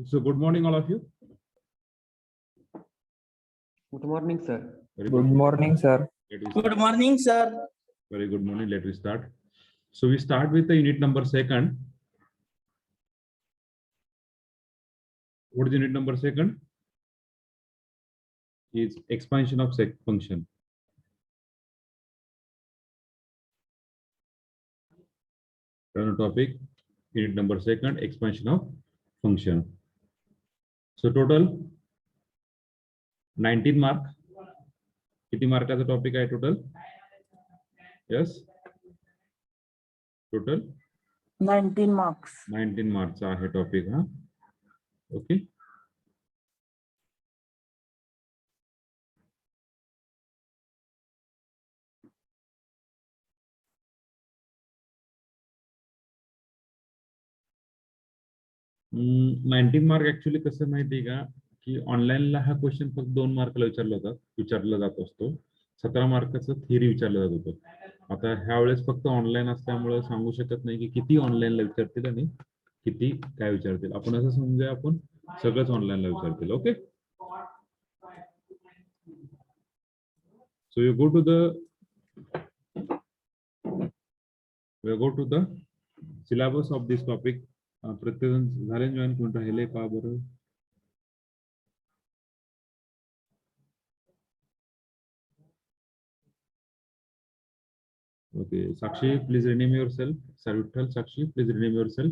So good morning, all of you. Good morning, sir. Very Good morning, sir. Let me Good start. morning, sir. Very good morning. Let me start. So we start with the unit number second. What is unit number second? Is expansion of sec function. Turn topic. Unit number second, expansion of function. So total 19 mark. किती मार्काचा topic आहे total? Yes. Total 19 marks. 19 marks आहे topic हा. Okay. Nineteen mark actually कसं माहितीये का की ऑनलाईनला हा question फक्त 2 मार्कला विचारला जात असतो. 17 मार्काचं थिअरी विचारलं जात होतं. आता ह्या वेळेस फक्त ऑनलाईन असल्यामुळे सांगू शकत नाही की किती ऑनलाईनला विचारतील आणि किती काय विचारतील. आपण असं समजूया आपण सगळंच ऑनलाईनला विचारतील. Okay. So you go to the syllabus of this topic. प्रत्येक जण झाले जॉईन, कोण राहिले पहा बरं. Okay, Sakshi, please rename yourself. Sarvithal, Sakshi, please rename yourself.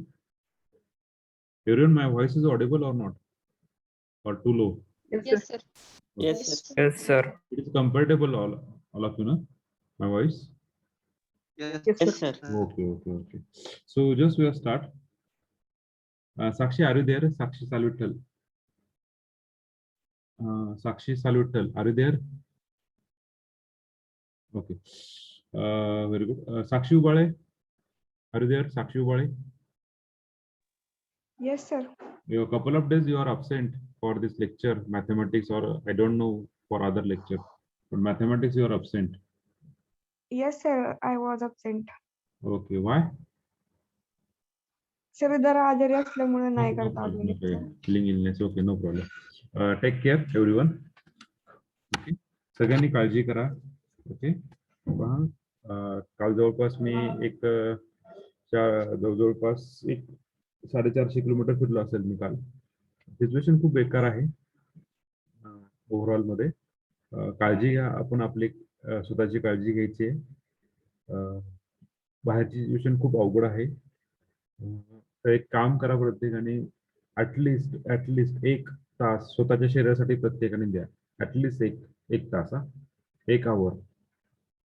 Everyone, my voice is audible or not? Or too low? Yes, sir. Yes, sir. Yes, sir. It is comfortable, all of you, no? My voice? Yes, sir. Okay. So just we'll start. Sakshi, are you there? Sakshi Salvithal. Sakshi Salvithal, are you there? Okay. Very good. Sakshi Ubale, are you there? Sakshi Ubale? Yes, sir. A couple of days you are absent for this lecture, mathematics, or I don't know for other lecture, but mathematics you are absent. Yes, sir. I was absent. Okay, why? Sir जरा आजारी असल्यामुळे नाही करता आलं lecture. Feeling illness, okay, no problem. Take care, everyone. Okay. सगळ्यांनी काळजी करा. Okay. पहा, काल जवळपास मी एक जवळपास 450 किलोमीटर फिरलो असेल मी काल. सिच्युएशन खूप बेकार आहे ओव्हरऑल मध्ये. काळजी घ्या, आपण आपली स्वतःची काळजी घ्यायची आहे. बाहेरची सिच्युएशन खूप अवघड आहे. तर एक काम करा, प्रत्येकाने ऍटलिस्ट 1 तास स्वतःच्या शरीरासाठी प्रत्येकाने द्या. ऍटलिस्ट एक तास, एक आवर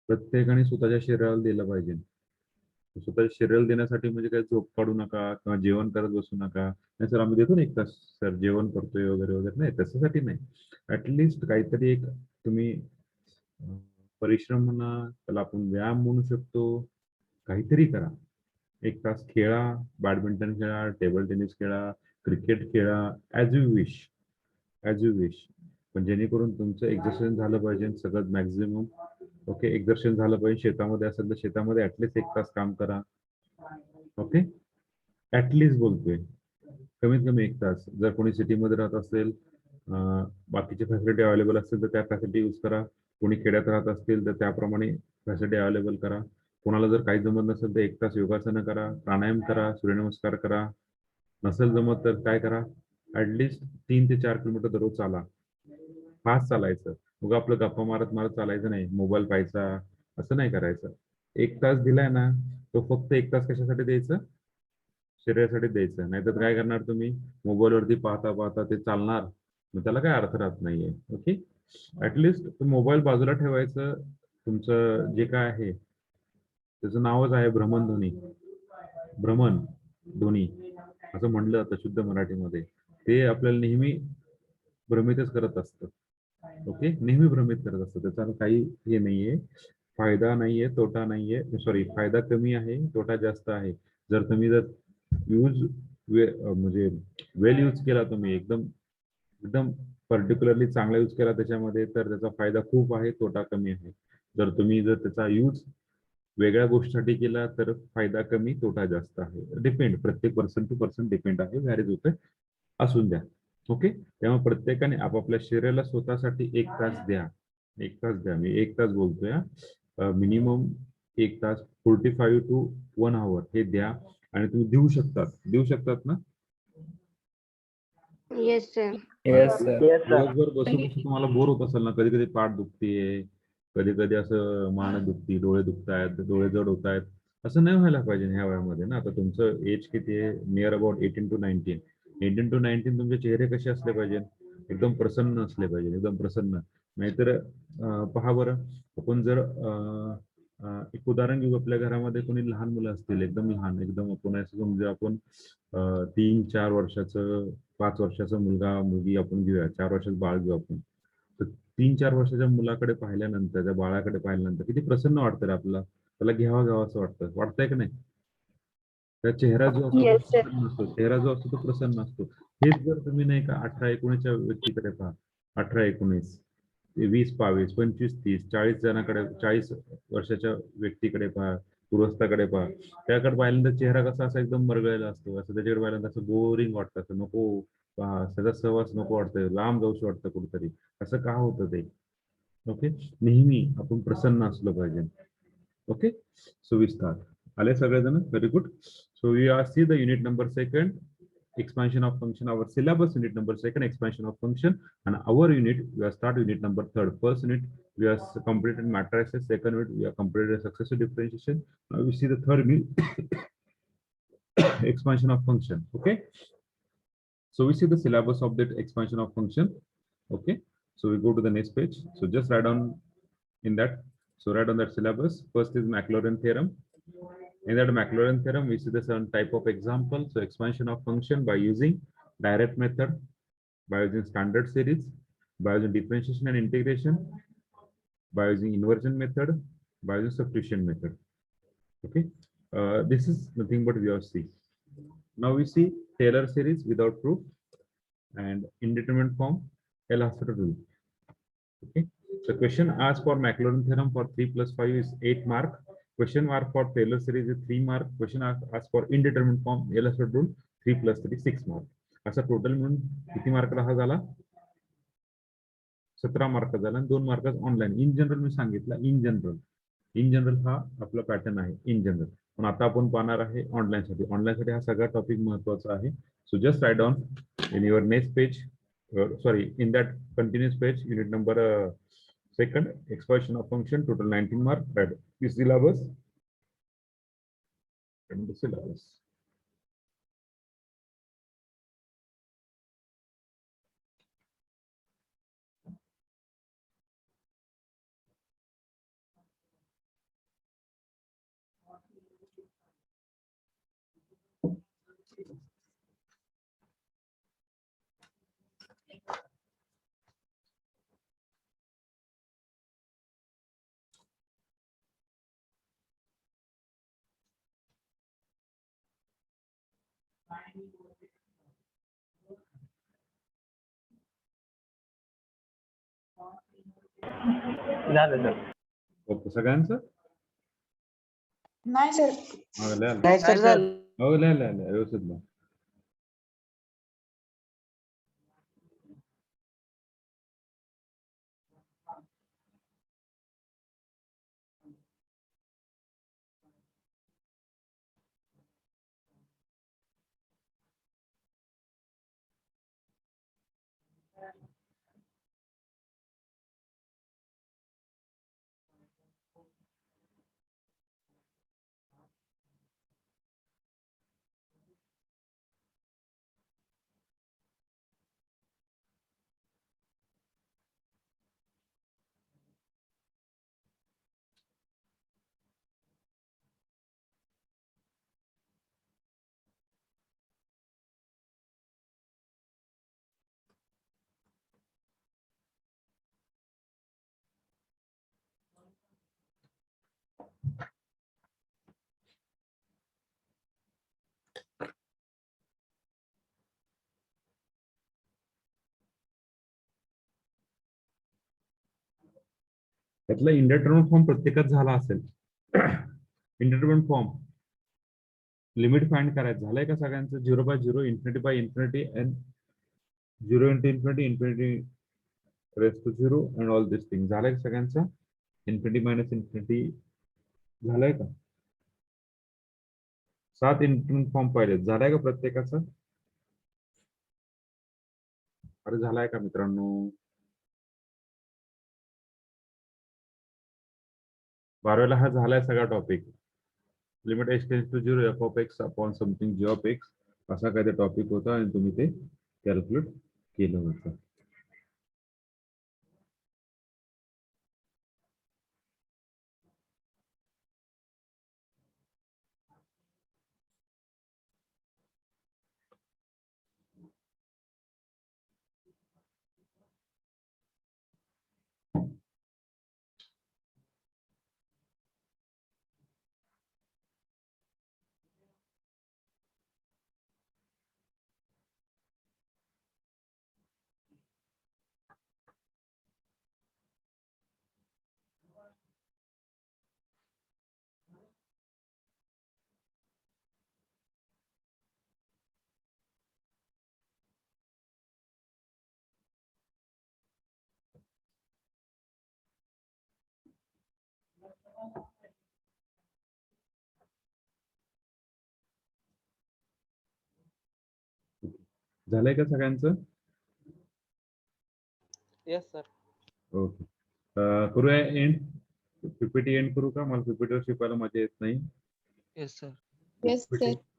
प्रत्येकाने स्वतःच्या शरीराला दिलं पाहिजे. स्वतःच्या शरीराला देण्यासाठी म्हणजे काय झोप काढू नका किंवा जेवण करत बसू नका. नाही सर आम्ही देतो ना 1 तास सर जेवण करतोय वगैरे नाही, त्याच्यासाठी नाही. ऍटलिस्ट काहीतरी एक तुम्ही परिश्रम म्हणा, त्याला आपण व्यायाम म्हणू शकतो, काहीतरी करा. 1 तास खेळा, बॅडमिंटन खेळा, टेबल टेनिस खेळा, क्रिकेट खेळा, ऍज यू विश. पण जेणेकरून तुमचं एक्झरसाइज झालं पाहिजे सगळं मॅक्झिमम. ओके, एक्झरसाइज झालं पाहिजे. शेतामध्ये असेल तर शेतामध्ये ऍटलिस्ट 1 तास काम करा. ओके, ऍटलिस्ट बोलतोय, कमीत कमी 1 तास. जर कोणी सिटीमध्ये राहत असेल, बाकीचे फॅसिलिटी अवेलेबल असतील तर त्या फॅसिलिटी यूज करा. कोणी खेड्यात राहत असतील तर त्याप्रमाणे फॅसिलिटी अवेलेबल करा. कोणाला जर काही जमत नसेल तर 1 तास योगासनं करा, प्राणायाम करा, सूर्यनमस्कार करा. नसेल जमत तर काय करा, ऍटलिस्ट 3 ते 4 किलोमीटर दररोज चाला. फास्ट चालायचं, मग आपलं गप्पा मारत चालायचं नाही, मोबाईल पाहायचा असं नाही करायचं. 1 तास दिलाय ना, तो फक्त 1 तास कशासाठी द्यायचं, शरीरासाठी द्यायचं. नाहीतर काय करणार तुम्ही, मोबाईलवरती पाहता ते चालणार, मग त्याला काय अर्थ राहत नाहीये. ओके, ऍटलिस्ट मोबाईल बाजूला ठेवायचं. तुमचं जे काय आहे त्याचं नावच आहे भ्रमणध्वनी असं म्हणलं जातं शुद्ध मराठीमध्ये. ते आपल्याला नेहमी भ्रमितच करत असतं. ओके, नेहमी भ्रमित करत असतं. त्याचा काही हे नाहीये, फायदा नाहीये, तोटा नाहीये. सॉरी, फायदा कमी आहे, तोटा जास्त आहे. जर तुम्ही म्हणजे वेल यूज केला, तुम्ही एकदम पर्टिक्युलरली चांगला यूज केला त्याच्यामध्ये, तर त्याचा फायदा खूप आहे, तोटा कमी आहे. जर त्याचा यूज वेगळ्या गोष्टीसाठी केला तर फायदा कमी, तोटा जास्त आहे. डिपेंड, प्रत्येक पर्सन टू पर्सन डिपेंड आहे, व्हॅरीज होते. असून द्या. ओके, तेव्हा प्रत्येकाने आपापल्या शरीराला स्वतःसाठी 1 तास द्या. 1 तास द्या, मी 1 तास बोलतोय. मिनिमम 1 तास 45 to 1 hour हे द्या. आणि तुम्ही देऊ शकतात ना? Yes sir. Yes, sir. दिवसभर बसून बसून तुम्हाला बोर होत असेल ना, कधी कधी पाठ दुखतीये, कधी कधी असं मान दुखती, डोळे दुखतायत, डोळे जड होत आहेत. असं नाही व्हायला पाहिजे ह्या वयामध्ये ना. आता तुमचं एज किती आहे? Near about 18 to 19. 18 to 19 तुमचे चेहरे कसे असले पाहिजे? एकदम प्रसन्न असले पाहिजे, एकदम प्रसन्न. नाहीतर पहा बरं, आपण जर एक उदाहरण घेऊ, आपल्या घरामध्ये कोणी लहान मुलं असतील, एकदम लहान, एकदम आपण असं समजा आपण 3-4 वर्षाचं, 5 वर्षाचा मुलगा मुलगी आपण घेऊया, 4 वर्षाचं बाळ घेऊ आपण. तर 3-4 वर्षाच्या मुलाकडे पाहिल्यानंतर, त्या बाळाकडे पाहिल्यानंतर किती प्रसन्न वाटतं रे आपल्याला. त्याला घ्यावं असं वाटतं. वाटतंय का नाही? त्या चेहरा जो असतो तो प्रसन्न असतो. चेहरा जो असतो तो प्रसन्न असतो. हेच जर तुम्ही नाही का 18-19च्या व्यक्तीकडे पहा, 18-19, 20-22, 25-30, 40 जणांकडे, 40 वर्षाच्या व्यक्तीकडे पहा, गृहस्थाकडे पहा. त्याकडे पाहिल्यानंतर चेहरा कसा असा एकदम मरगळलेला असतो. असं त्याच्याकडे पाहिल्यानंतर असं बोरिंग वाटतं, असं नको, त्याचा सहवास नको वाटतं, लांब जाऊशी वाटतं कुठेतरी. असं का होतं ते? ओके, नेहमी आपण प्रसन्न असलं पाहिजे. Okay, so we start. आले सगळेजण? Very good. So we are see the unit number 2, expansion of function. Our syllabus unit number 2, expansion of function, and our unit we have start unit number 3. First unit we have completed matrices. Second unit we have completed successive differentiation. Now we see the third unit, expansion of function. Okay, so we see the syllabus of that expansion of function. Okay, so we go to the next page. So just write down in that. So write on that syllabus. First is Maclaurin theorem. In that Maclaurin theorem, we see the certain type of example. So expansion of function by using direct method, by using standard series, by using differentiation and integration, by using inversion method, by using substitution method. Okay, this is nothing but we have seen. Now we see Taylor series without proof and indeterminate form, L-Hospital rule. Okay, the question asked for Maclaurin theorem for 3 plus 5 is 8 mark. Question mark for Taylor series is 3 mark. Question asked for indeterminate form, L-Hospital rule, 3 plus 3 6 mark. असा total म्हणून किती मार्कला हा झाला? 17 mark झाला. 2 mark online. In general मी सांगितलं, in general हा आपला pattern आहे, इन जनरल. पण आता आपण पाहणार आहे ऑनलाईन साठी. ऑनलाईन साठी हा सगळा टॉपिक महत्वाचा आहे. So just write down in your next page, sorry, in that continuous page, unit number 2, expansion of function, total 19 mark. Right, this syllabus and the syllabus. झालं सर. ओके, सगळ्यांचं नाही sir. नाही sir झालं. व्यवस्थित लिहा. त्यातला इंडिटरमिनेट फॉर्म प्रत्येकात झाला असेल. इंडिटरमिनेट फॉर्म लिमिट फाइंड करायचं झालंय का सगळ्यांचं? 0 by 0, infinity by infinity, and 0 into infinity, infinity raised to 0 and all these things. झालंय का सगळ्यांचा? इन्फिनिटी मायनस इन्फिनिटी झालंय का? 7 इन्फिनिट फॉर्म पाहिजे. झालाय का प्रत्येकाचा? अरे झालाय का मित्रांनो? 12वीला हा झालाय सगळा topic. Limit x tends to 0 f of x upon something g of x असा काय ते टॉपिक होता आणि तुम्ही ते कॅल्क्युलेट केलं होतं. झालंय का सगळ्यांचं? Yes sir. ओके. करूया एंड. पीपीटी एंड करू का? मला पीपीटीवर शिकवायला मजा येत नाही. Yes sir.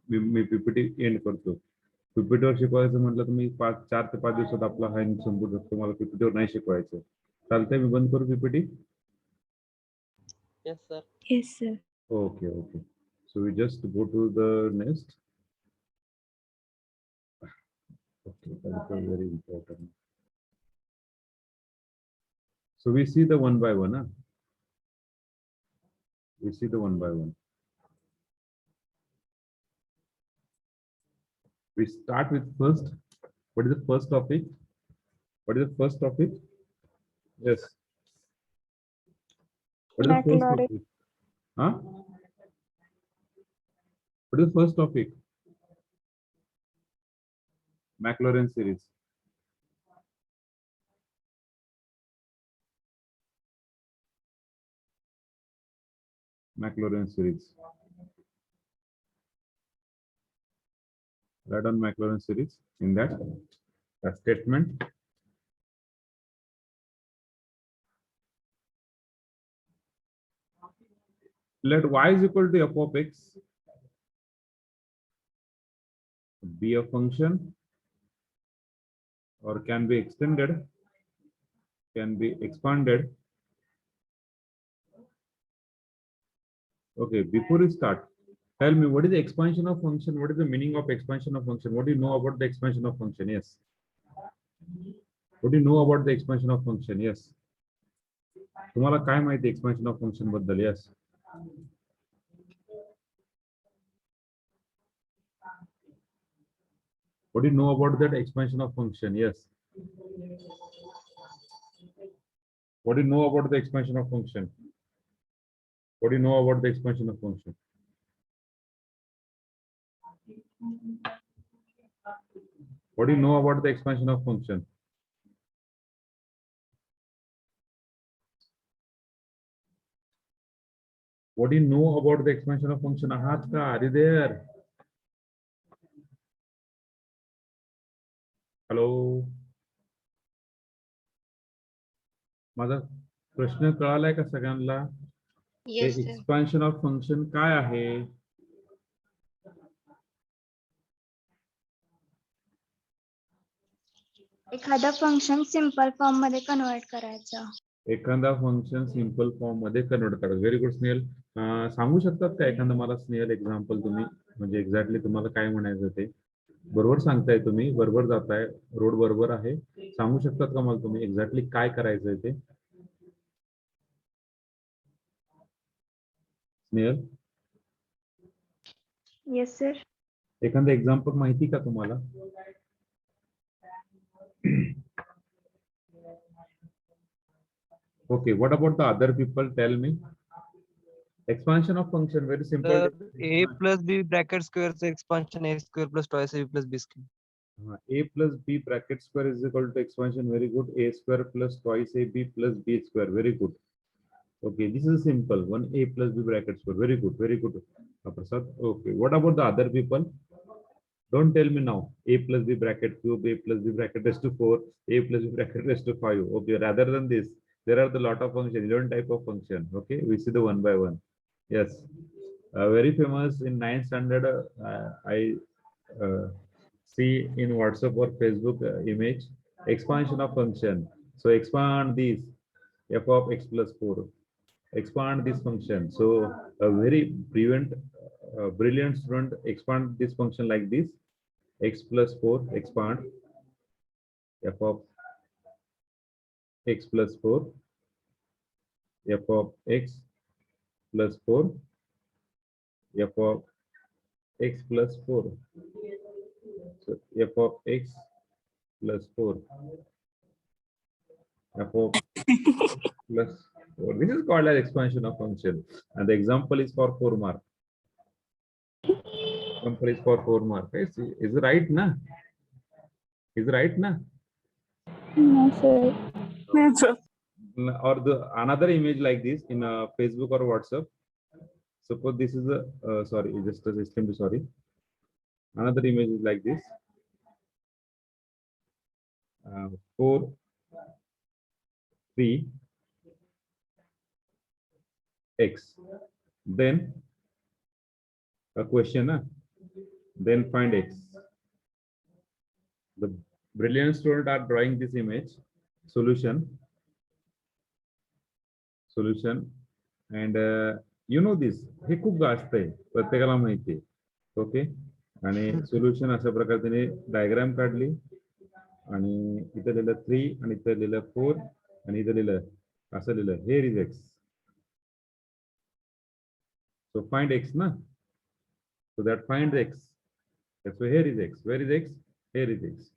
Me PPT and करतो. पीपीटीवर शिकवायचं म्हटलं तर मी 4 ते 5 दिवसात आपला हा संपू शकतो. मला पीपीटीवर नाही शिकवायचं. चालतंय, मी बंद करू PPT? Yes sir. Yes, sir. Okay, okay. So we just go to the next. Okay, that was very important. So we see the one by one. Huh? We see the one by one. We start with first. What is the first topic? What is the first topic? Yes. What is the first Maclaurin. topic? Huh? What is the first topic? Maclaurin series. Maclaurin series. Write down Maclaurin series in that statement. Let y is equal to f of x be a function or can be extended, can be expanded. Okay, before we start, tell me what is the expansion of function? What is the meaning of expansion of function? What do you know about the expansion of function? Yes. What do you know about the expansion of function? Yes. तुम्हाला काय माहिती expansion of function बद्दल? Yes. What do you know about that expansion of function? Yes. What do you know about the expansion of function? What do you know about the expansion of function? What do you know about the expansion of function? What do you know about the expansion of function? आहात का? Are you there? Hello. माझा प्रश्न कळालाय का सगळ्यांना? Expansion of function काय आहे? एखादा function simple form मध्ये कन्वर्ट करायचं. एखादा फंक्शन सिंपल फॉर्म मध्ये कन्वर्ट करायचं. Very good Snehal. सांगू शकतात का एखादं मला स्नेहल एक्झाम्पल तुम्ही, म्हणजे एक्झॅक्टली तुम्हाला काय म्हणायचं ते? बरोबर सांगताय तुम्ही, बरोबर जाताय, रोड बरोबर आहे. सांगू शकतात का मला तुम्ही एक्झॅक्टली काय करायचंय ते? Snehal, yes sir. एखादं एक्झाम्पल माहिती का तुम्हाला? Okay, what about the other people? Tell me. Expansion of function, very simple. Sir, a plus b bracket square से expansion a square plus twice ab plus b square. A plus b bracket square is equal to expansion. Very good. A square plus twice ab plus b square. Very good. Okay, this is simple. 1a plus b bracket square. Very good. Very good. Prasad. Okay. What about the other people? Don't tell me now. A plus b bracket cube, a plus b bracket raised to 4, a plus b bracket raised to 5. Okay. Rather than this, there are the lot of functions, 11 type of function. Okay. We see the one by one. Yes. Very famous in 9th standard. I see in WhatsApp or Facebook image expansion of function. So expand this f of x plus 4. Expand this function. So a very brilliant student expand this function like this. X plus 4 expand f of x plus 4 f of x plus 4 f of x plus 4. So f of x plus 4 f of plus 4. This is called as expansion of function, and the example is for 4 mark. Example is for 4 mark. Is it right, na? Is it right, na? No, sir. Or the another image like this in Facebook or WhatsApp. Suppose this is a sorry, just a system. Sorry, another image is like this. 4, 3, x. Then a question, then find x. The brilliant student are drawing this image. Solution, and you know this. हे खूप जास्त आहे, प्रत्येकाला माहिती आहे. Okay, आणि solution अशा प्रकारे त्याने डायग्राम काढली, आणि इथं लिहिलं 3 आणि इथं लिहिलं 4 आणि इथं लिहिलं असं लिहिलं here is x. So find x, na? So that find x. So here is x. Where is x? Here is x.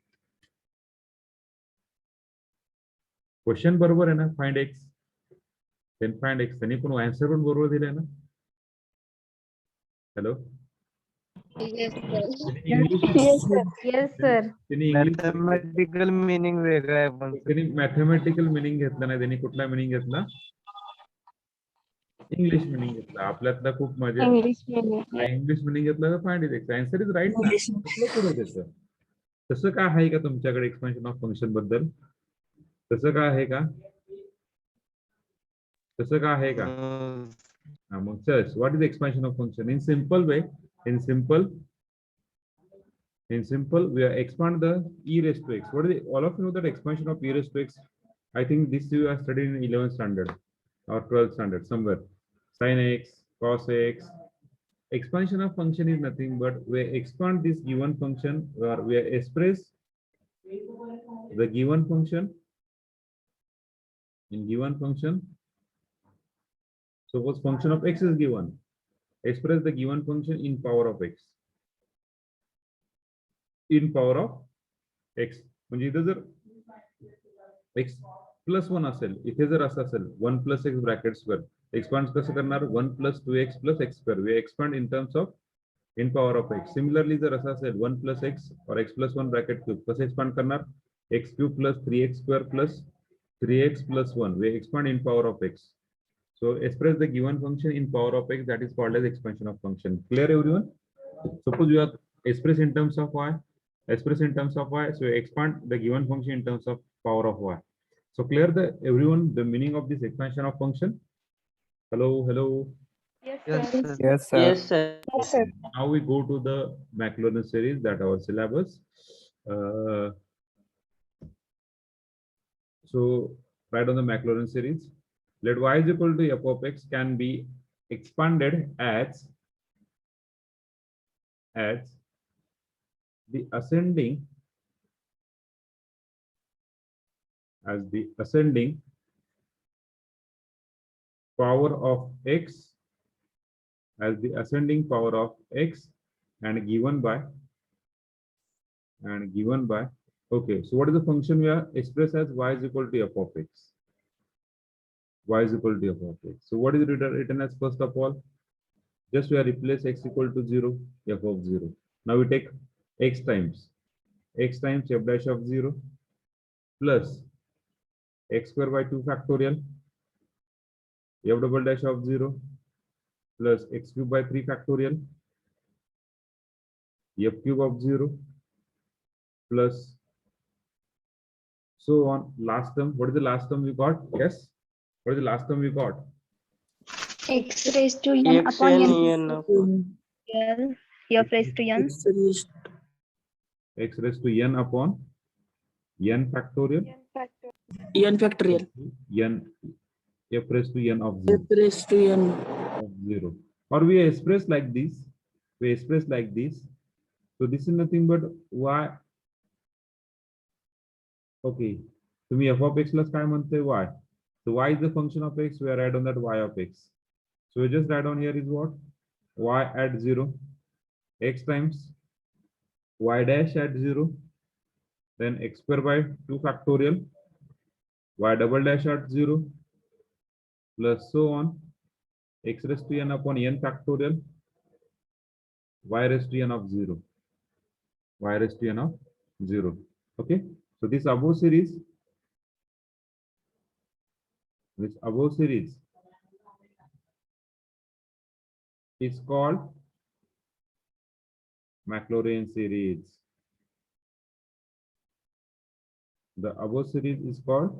Question बरोबर आहे ना? Find x. Then find x. त्यांनी पण आन्सर पण बरोबर दिलाय ना? Hello? Yes, sir. Yes, sir. त्यांनी इंग्लिश मॅथमॅटिकल मिनिंग वेगळा आहे पण त्यांनी मॅथमॅटिकल मिनिंग घेतला नाही. त्यांनी कुठला मिनिंग घेतला? इंग्लिश मिनिंग घेतला. आपल्यातला खूप मजा. English medium. इंग्लिश मिनिंग घेतला तर find it. Answer is right ना? त्याचं तसं काय आहे का तुमच्याकडे एक्सपेन्शन ऑफ फंक्शन बद्दल? तसं काय आहे का? तसं काय आहे का? मग search what is expansion of function in simple way. In simple, we are expand the e raised to x. What is all of you know that expansion of e raised to x? I think this you are studied in 11th standard or 12th standard somewhere. Sin x, cos x. Expansion of function is nothing but we expand this given function, or we express the given function in given function. Suppose function of x is given. Express the given function in power of x. In power of x. म्हणजे इथे जर x plus 1 असेल, इथे जर असं असेल 1 plus x bracket square, expand कसं करणार? 1 plus 2x plus x square. We expand in terms of in power of x. Similarly, जर असं असेल 1 plus x or x plus 1 bracket cube, कसं एक्सपांड करणार? x cube plus 3x square plus 3x plus 1. We expand in power of x. So express the given function in power of x. That is called as expansion of function. Clear, everyone? Suppose you are express in terms of y. Express in terms of y, so expand the given function in terms of power of y. So clear everyone the meaning of this expansion of function? Hello. Yes, Yes, sir. sir. Yes, sir. Yes, sir. Yes, sir. Now we go to the Maclaurin series, that our syllabus. So write on the Maclaurin series. Let y is equal to f of x can be expanded as the ascending power of x, and given by okay, so what is the function we are expressed as? Y is equal to f of x. So what is written as? First of all, just we are replace x equal to 0, f of 0. Now we take x times x times f dash of 0 plus x square by 2 factorial f double dash of 0 plus x cube by 3 factorial f cube of 0 plus so on. Last term, what is the last term we got? Yes, what is the last term we got? X raised to n X upon n n. n upon L, F raised to n. X raised to n upon n factorial n factorial n f raised to n of 0. f raised to n Of 0, or we express like this, so this is nothing but y. Okay, तुम्ही f of x ला काय म्हणते y, so y is the function of x, we are add on that y of x, so we just add on here is what, y at 0, x times y dash at 0, then x square by 2 factorial y double dash at 0 plus so on x raised to n upon n factorial y raised to n of 0, y raised to n of 0. Okay, so this above series is called Maclaurin series. The above series is called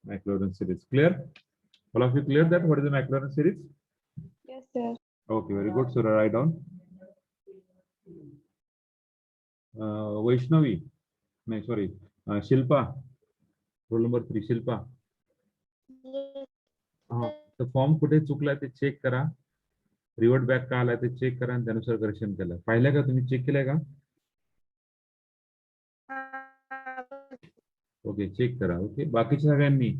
Maclaurin series. Clear? All of you clear that what is the Maclaurin series? Yes, sir. Okay, very good. So write down. Vaishnavi, no, sorry, Shilpa, roll number 3, Shilpa. तर form कुठे चुकलाय ते check करा, revert back का आलाय ते check करा आणि त्यानुसार करेक्शन केलं पाहिलं का, तुम्ही चेक केलंय का? ओके, चेक करा. ओके, बाकीच्या सगळ्यांनी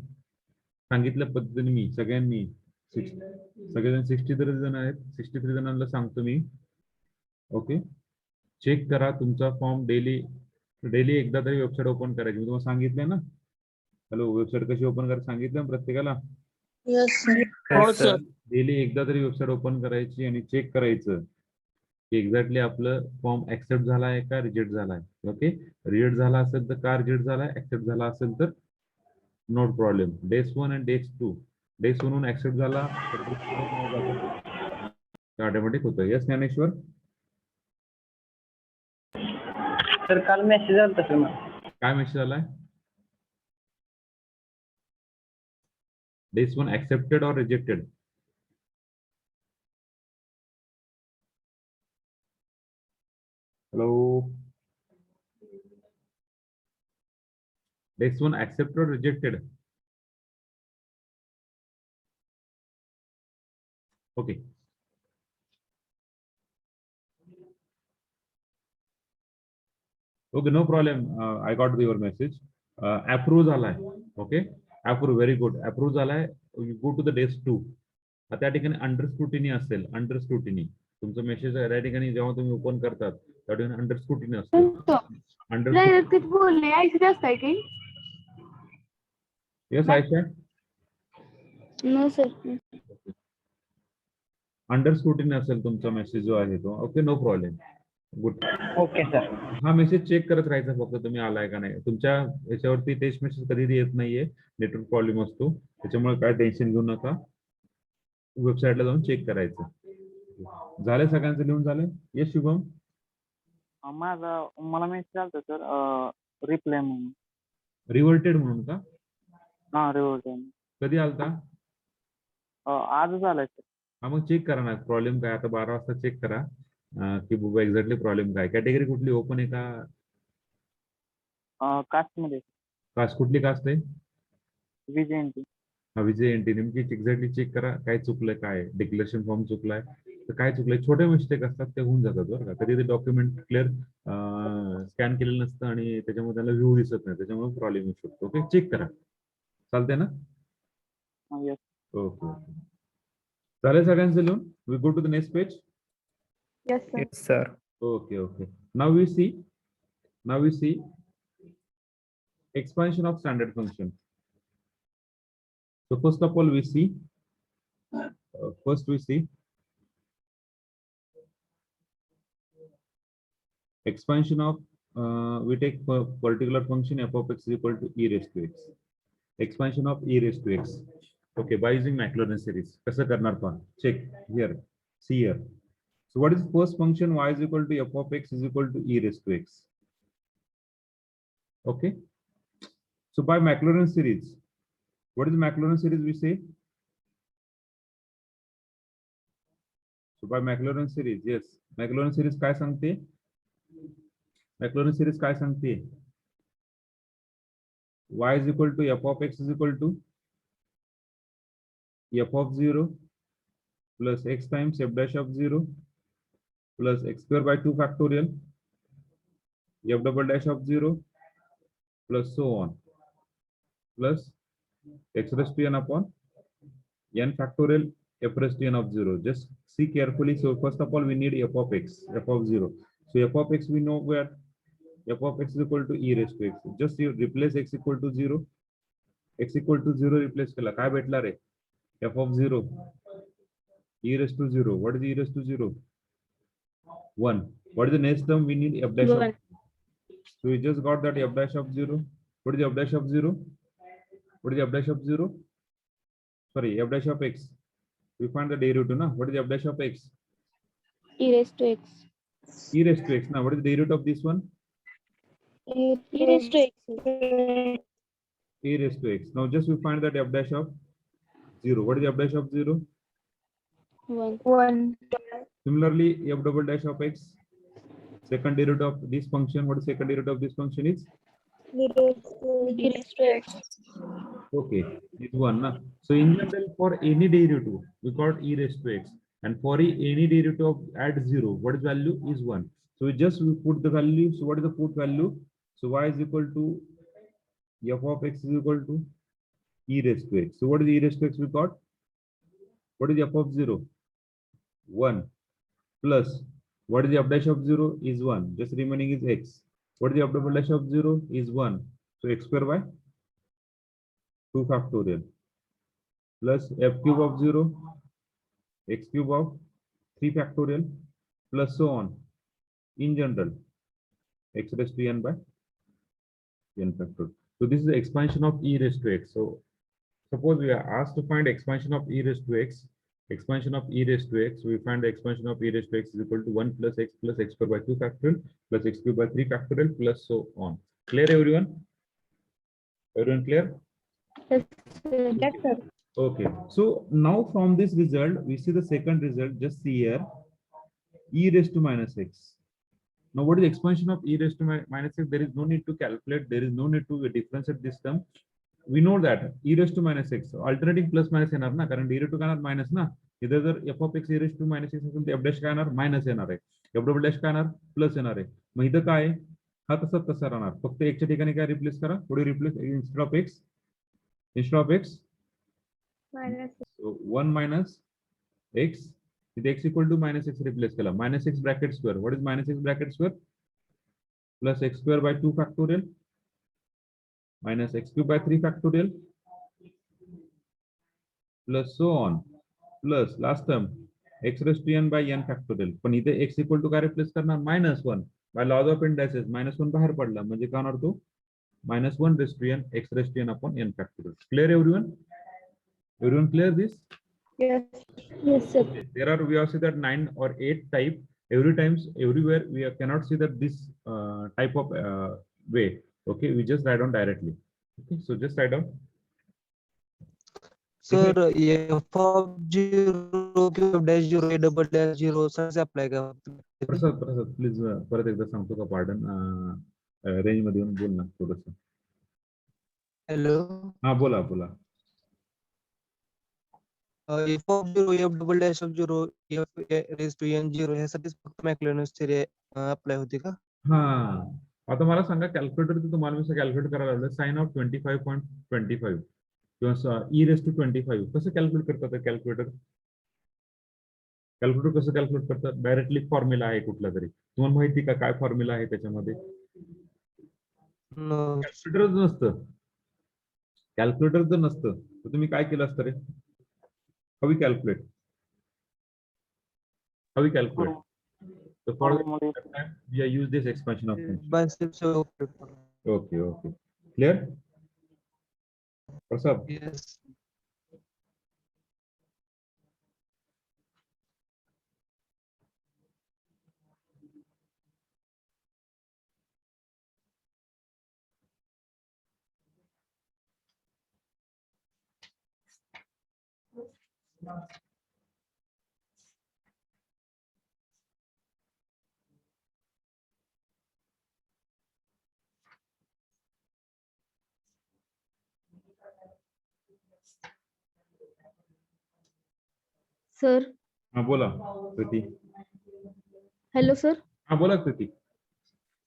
सांगितल्या पद्धतीने मी सगळ्यांनी सगळेजण 63 जण आहेत, 63 जणांना सांगतो मी. ओके, चेक करा तुमचा फॉर्म डेली एकदा तरी वेबसाईट ओपन करायची. मी तुम्हाला सांगितलंय ना, हॅलो, वेबसाईट कशी ओपन करायची सांगितलं ना प्रत्येकाला. yes sir Yes, हो sir. सर डेली एकदा तरी वेबसाईट ओपन करायची आणि चेक करायचं की एक्झॅक्टली आपलं फॉर्म ऍक्सेप्ट झाला आहे का रिजेक्ट झालाय. ओके, रिजेक्ट झाला असेल तर का रिजेक्ट झालाय, ऍक्सेप्ट झाला असेल तर नो प्रॉब्लेम. डेस 1 आणि डेस 2, डेस 1 वरून ऍक्सेप्ट झाला ऑटोमॅटिक होतं. यस ज्ञानेश्वर? सर काल मेसेज आला तसं मग. काय मेसेज आलाय? डेस 1 ऍक्सेप्टेड और rejected? Hello. Next one, accepted or rejected? Okay. Okay, no problem. I got your message. Approve झालाय. Okay. Approve, very good. Approve झालाय. You go to the days 2. त्या ठिकाणी अंडर स्क्रुटिनी असेल, अंडर स्क्रुटिनी. तुमचं message त्या ठिकाणी जेव्हा तुम्ही ओपन करतात त्या ठिकाणी अंडर स्क्रुटिनी असेल. Yes, Aisha. No, sir. Under scrutiny असेल तुमचा मेसेज जो आहे तो. Okay, no problem. Good. Okay sir. हा मेसेज चेक करत राहायचा फक्त, तुम्ही आलाय का नाही. तुमच्या याच्यावरती टेस्ट मेसेज कधीही येत नाहीये, नेटवर्क प्रॉब्लेम असतो, त्याच्यामुळे काय टेन्शन घेऊ नका. वेबसाईटला जाऊन चेक करायचं. झाले सगळ्यांचं लिहून झालं? येस शुभम? मला मेसेज आलता सर, रिप्लाय म्हणून. रिव्हर्टेड म्हणून का? हा, रिवर्ट कधी आलता? आजच आलाय सर. हा, मग चेक करा ना प्रॉब्लेम काय. आता 12 वाजता चेक करा की बाबा एक्झॅक्टली प्रॉब्लेम काय. कॅटेगरी कुठली, ओपन आहे का? कास्ट मध्ये कास्ट कुठली कास्ट आहे? विजयंती. हा, विजय एनटी. नेमकी एक्झॅक्टली चेक करा काय चुकलंय, काय डिक्लेरेशन फॉर्म चुकलाय तर काय चुकलंय. छोटे मिस्टेक असतात ते होऊन जातात बरं का. कधी ते डॉक्युमेंट क्लिअर स्कॅन केलेलं नसतं आणि त्याच्यामुळे त्याला व्ह्यू दिसत नाही, त्याच्यामुळे प्रॉब्लेम येऊ शकतो. ओके, चेक करा. चालतंय ना? येस. ओके ओके, चालेल सगळ्यांचं लिहून. We go to the next page. Yes, sir. Yes, sir. Okay, okay. Now we see expansion of standard function. So first of all, we see expansion of we take particular function f of x is equal to e raised to x. Expansion of e raised to x. Okay, by using Maclaurin series. कसं करणार पहा? Check here. See here. So what is the first function? Y is equal to f of x is equal to e raised to x. Okay. So by Maclaurin series, what is Maclaurin series we say? So by Maclaurin series, yes. Maclaurin series काय सांगते? Maclaurin series काय सांगते? Y is equal to f of x is equal to f of 0 plus x times f dash of 0 plus x square by 2 factorial f double dash of 0 plus so on plus x raised to n upon n factorial f raised to n of 0. Just see carefully. So first of all, we need f of x, f of 0. So f of x we know where f of x is equal to e raised to x. Just you replace x equal to 0. X equal to 0 replace केला काय भेटला रे? F of 0 e raised to 0. What is e raised to 0? 1. What is the next term? We need f dash of. So we just got that f dash of 0. What is f dash of 0? What is f dash of 0? Sorry, f dash of x. We find the derivative, na? What is f dash of x? E raised to x. E raised to x. Now, what is the derivative of this one? E raised to x. E raised to x. Now, just we find that f dash of 0. What is f dash of 0? 1. Similarly, f double dash of x. Second derivative of this function. What is second derivative of this function is? E raised to x. Okay, it's 1. Na? So in general, for any derivative, we got e raised to x. And for any derivative of at 0, what is value is 1. So we put the value. So what is the put value? So y is equal to f of x is equal to e raised to x. So what is e raised to x we got? What is f of 0? 1 plus what is the f dash of 0 is 1. Just remaining is x. What is the f double dash of 0 is 1. So x square by 2 factorial plus f cube of 0 x cube of 3 factorial plus so on in general x raised to n by n factorial. So this is the expansion of e raised to x. So suppose we are asked to find expansion of e raised to x. Expansion of e raised to x, we find the expansion of e raised to x is equal to 1 plus x square by 2 factorial plus x cube by 3 factorial plus so on. Clear everyone? Everyone clear? Yes, sir. Okay. So now from this result, we see the second result. Just see here, e raised to minus x. Now what is the expansion of e raised to minus x? There is no need to calculate. There is no need to differentiate this term. We know that e raised to minus x. Alternating plus minus येणार ना, कारण derivative काय येणार minus ना. इधर जर f of x e raised to minus x असेल तर f dash काय येणार minus येणार आहे. f double dash काय येणार plus येणार आहे. मग इथं काय हा तसा राहणार. फक्त x च्या ठिकाणी काय रिप्लेस करा. पुढे replace instead of x so 1 minus x. इथे x equal to minus x replace केला. Minus x bracket square. What is minus x bracket square? Plus x square by 2 factorial minus x cube by 3 factorial plus so on plus last term x raised to n by n factorial. पण इथे x equal to काय replace करणार -1 by laws of indices -1 बाहेर पडला म्हणजे काय होणार तो -1 raised to n x raised to n upon n factorial. Clear everyone? Everyone clear this? Yes. Yes, sir. Okay. There are, we have seen that 9 or 8 type. Everywhere we cannot see that this type of way. Okay, we just write down directly. Okay, so just write down. Sir, f of 0 cube dash 0 a double dash 0 से apply का प्रसाद please परत एकदा सांगतो का pardon range मध्ये येऊन बोल ना थोडंसं. hello हा बोला f of 0 f double dash of 0 f raised to n 0 ह्यासाठी फक्त मॅक्लॅरेन थेरी अप्लाय होती का? हा आता मला सांगा कॅल्क्युलेटर तुम्हाला मी कॅल्क्युलेट करायला लावलं साइन ऑफ 25.25 किंवा e रेस टू 25 कसं कॅल्क्युलेट करतात कॅल्क्युलेटर कसं कॅल्क्युलेट करतात? डायरेक्टली फॉर्म्युला आहे कुठला तरी तुम्हाला माहिती का काय फॉर्म्युला आहे त्याच्यामध्ये? कॅल्क्युलेटर जर नसतं तर तुम्ही काय केलं असतं रे? हाऊ calculate So for Formally, that time, we use this expansion of function. Biceps operator. Okay, okay. Clear? Prasad? Yes. Sir हा बोला कृती. हॅलो सर हा बोला कृती.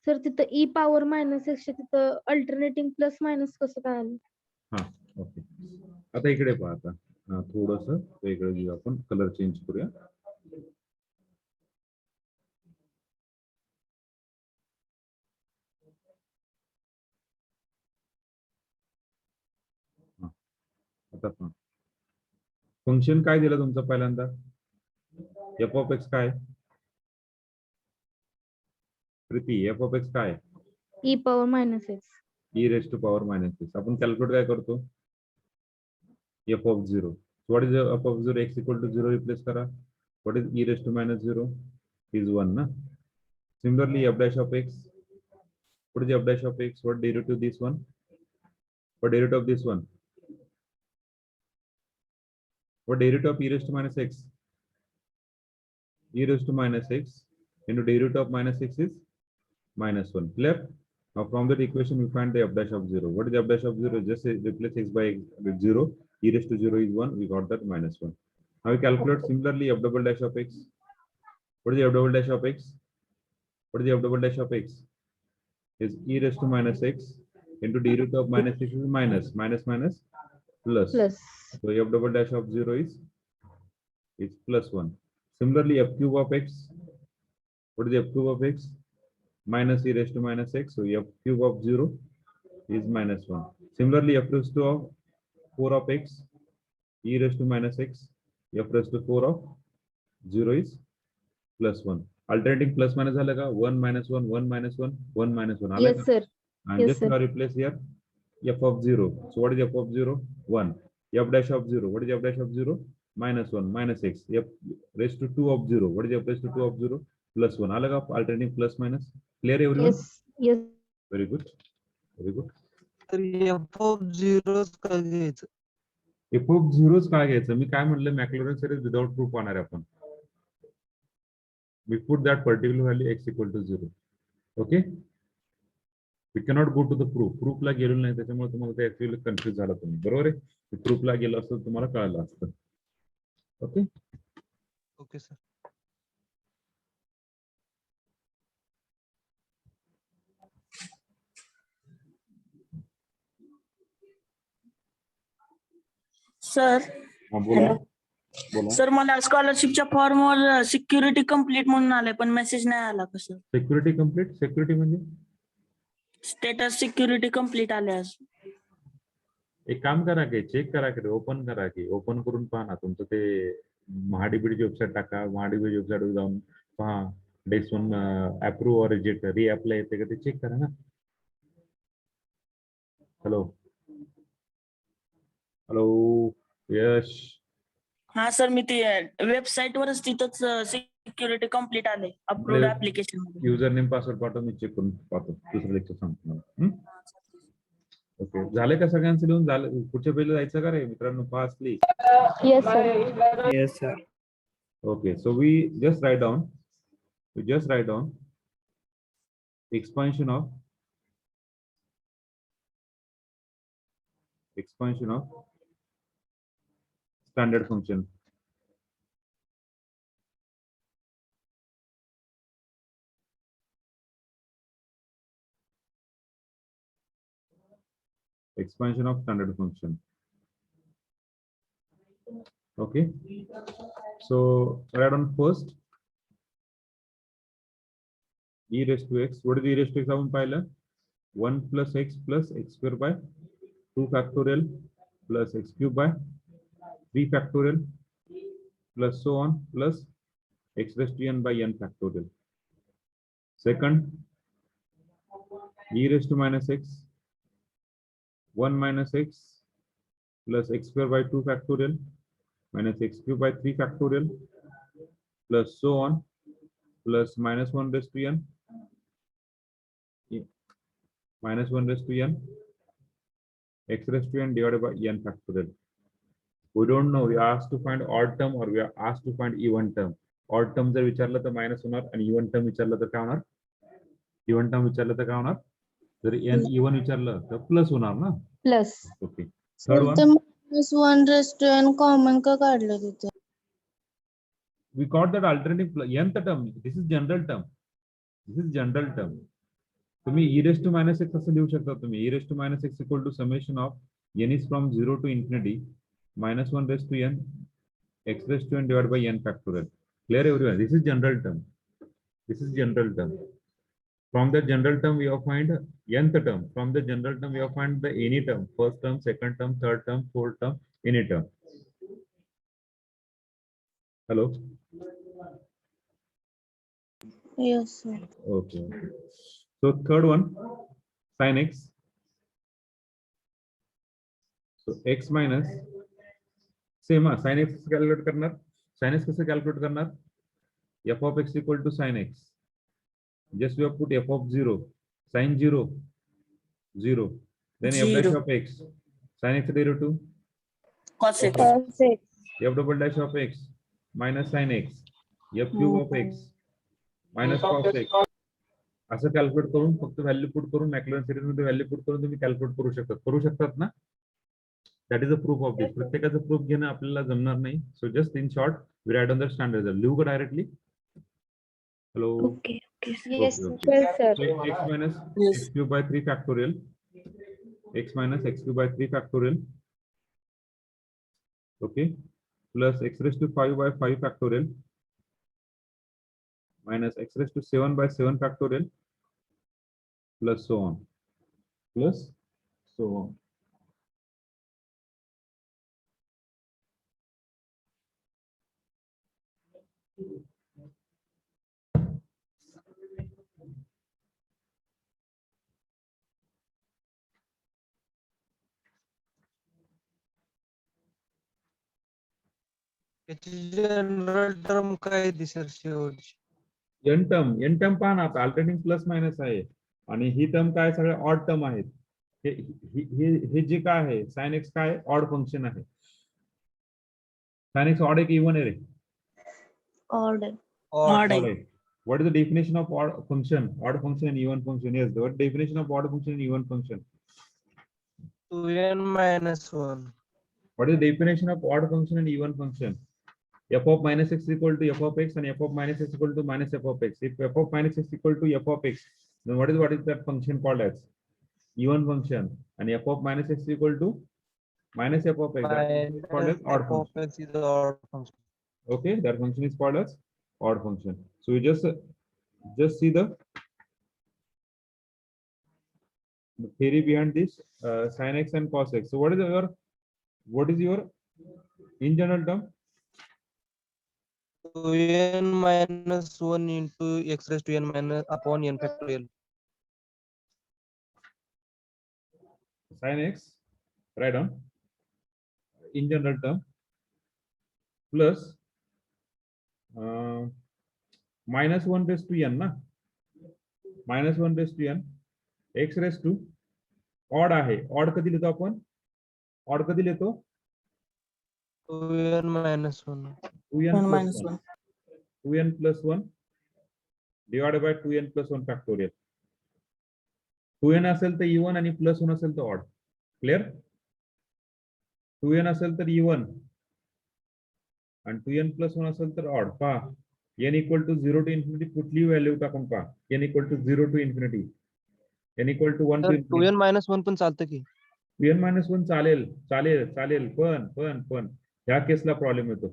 सर तिथं ई पॉवर मायनस एक्सच्या तिथं अल्टरनेटिंग प्लस मायनस कसं काय आलं? हा ओके. आता इकडे पहा आता. थोडस वेगळं घेऊ आपण, कलर चेंज करूया. हा. आता पहा. फंक्शन काय दिलं तुमचं पहिल्यांदा? एफ ऑफ एक्स काय? प्रीती, एफ ऑफ एक्स काय? E power minus x. E raise to power minus x. आपण कॅल्क्युलेट काय करतो? F of 0. What is f of 0? X equal to 0 replace करा. What is e raise to minus 0? Is 1 ना. Similarly f dash of x. What is f dash of x? What derivative this one? What derivative of this one? What derivative of e raised to minus x? E raised to minus x into derivative of minus x is minus 1. Clear? Now from that equation we find the f dash of 0. What is f dash of 0? Just replace x by x with 0. E raised to 0 is 1. We got that minus 1. Now we calculate similarly f double dash of x. What is the f double dash of x? What is the f double dash of x? Is e raised to minus x into derivative of minus x is minus minus plus. Plus So f double dash of 0 is plus 1. Similarly, f cube of x. What is f cube of x? Minus e raised to minus x. So f cube of 0 is minus 1. Similarly, f raised to 4 of x. E raised to minus x. F raised to 4 of 0 is plus 1. Alternating plus minus झालं का? 1 minus 1, 1 minus 1, 1 minus 1. आलं yes का? Sir. And Yes, just sir. now replace here f of 0. So what is f of 0? 1. F dash of 0. What is f dash of 0? Minus 1, minus x. F raised to 2 of 0. What is f raised to 2 of 0? Plus 1. अलग आप alternating plus minus. Clear everyone? Yes yes. Very good. Very good. तर F of zero काय घ्यायचं? f of 0 काय घ्यायचं? मी काय म्हणलं, मॅक्लॉरन series without proof पाहणार आहे आपण. We put that particular value x equal to 0. Okay? We cannot go to the proof. Proof ला गेलो नाही, त्याच्यामुळे तुम्हाला ते ऍक्च्युअली कन्फ्युज झाला तुम्ही. बरोबर आहे? प्रूफ ला गेलं असतं तुम्हाला कळलं असतं. ओके? Okay sir. सर हा बोला. बोला. सर मला स्कॉलरशिपच्या फॉर्मवर सिक्युरिटी कंप्लीट म्हणून आलंय पण मेसेज नाही आला कसं? Security complete. सिक्युरिटी म्हणजे स्टेटस सिक्युरिटी कंप्लीट आले आज. एक काम करा की चेक करा की ओपन करा की ओपन करून पहा ना तुमचं ते महाडीबीडीची वेबसाईट टाका. महाडीबीडी वेबसाईटवर जाऊन पहा desk one approve or reject reapply येते का ते चेक करा ना. Hello hello Yash. हा सर मी ते वेबसाईट वरच तिथंच सिक्युरिटी कंप्लीट आले अप्रूव्ड ऍप्लिकेशन मध्ये. युजर नेम पासवर्ड पाठव, मी चेक करून पाहतो. दुसरं लेक्चर सांगतो मला. ओके झाले का सगळ्यांचं लिहून झालं? पुढच्या पेजला जायचं का रे मित्रांनो? Pass please. Yes sir. Yes sir. Okay, so we just write down expansion of standard function. Expansion of standard function. Okay, so write down first e raised to x. What is e raised to x? आपण पाहिलं 1 plus x square by 2 factorial plus x cube by 3 factorial plus so on plus x raised to n by n factorial. Second, e raised to minus x, 1 minus x plus x square by 2 factorial minus x cube by 3 factorial plus so on plus minus 1 raised to n minus 1 raised to n x raised to n divided by n factorial. We don't know. We are asked to find odd term or we are asked to find even term. Odd term जर विचारलं तर minus होणार आणि even term विचारलं तर काय होणार? Even term विचारलं तर काय होणार? जर n इवन विचारलं तर प्लस होणार ना? Plus okay. Third one. -1 common का काढलं तिथे? We got that alternative nth term. This is general term. This is general term. तुम्ही e raised to minus x असं लिहू शकता तुम्ही. e raised to minus x equal to summation of n is from 0 to infinity minus 1 raised to n x raised to n divided by n factorial. Clear everyone? This is general term. This is general term. From the general term we have find nth term. From the general term we have find the any term. First term, second term, third term, fourth term, any term. Hello. Yes, sir. Okay. So third one, sin x. So x minus same sin x calculate करणार. Sin x कैसे calculate करणार? F of x equal to sin x. Just we have put f of 0, sin 0, 0. Then f dash 0. of x. Sin x derivative. cos x. F double dash of x minus sin x. F cube of x minus cos x. असं calculate करून फक्त value put करून Maclaurin series मध्ये value put करून तुम्ही calculate करू शकतात ना? That is a proof of this. प्रत्येकाचं प्रूफ घेणं आपल्याला जमणार नाही. So just in short we write on the standard result. लिहू का directly? Hello. Okay Yes, sir x minus Yes. x cube by 3 factorial. X minus x cube by 3 factorial. Okay. Plus x raised to 5 by 5 factorial. Minus x raised to 7 by 7 factorial. Plus so on. Plus so on. त्याची general term काय दिसेल शेवटची? n term पहा ना आता alternating plus minus आहे आणि ही term काय सगळे ऑड टर्म आहेत. हे जे काय आहे साइन एक्स काय ऑड फंक्शन आहे. साइन एक्स ऑड आहे की इवन आहे रे? Order. Odd आहे. What is the definition of odd function? Odd function and even function. Yes, what definition of odd function and even function? 2n minus 1. What is the definition of odd function and even function? F of minus x equal to f of x and f of minus x equal to minus f of x. If f of minus x equal to f of x, then what is that function called as? Even function. And f of minus x equal to minus f of x. That is called as odd F function. of x is the odd function. Okay, that function is called as odd function. So we just see the theory behind this sin x and cos x. So what is your in general term? 2n minus 1 into x raised to n minus upon n factorial. Sin x, write down in general term plus minus 1 raised to n ना, minus 1 raised to n x raised to odd आहे. odd कधी लिहितो आपण? odd कधी लिहितो? 2n minus 1. 2n 1 plus minus 1. 1. 2n plus 1 divided by 2n plus 1 factorial. 2n असेल तर even आणि plus 1 असेल तर odd. Clear? 2n असेल तर even आणि 2n plus 1 असेल तर odd. पहा n equal to 0 to infinity कुठली व्हॅल्यू टाकून पहा. n equal to 0 to infinity. n equal to 1 to तर infinity. 2n minus 1 पण चालतं की? 2n minus 1 चालेल पण ह्या केसला प्रॉब्लेम येतो.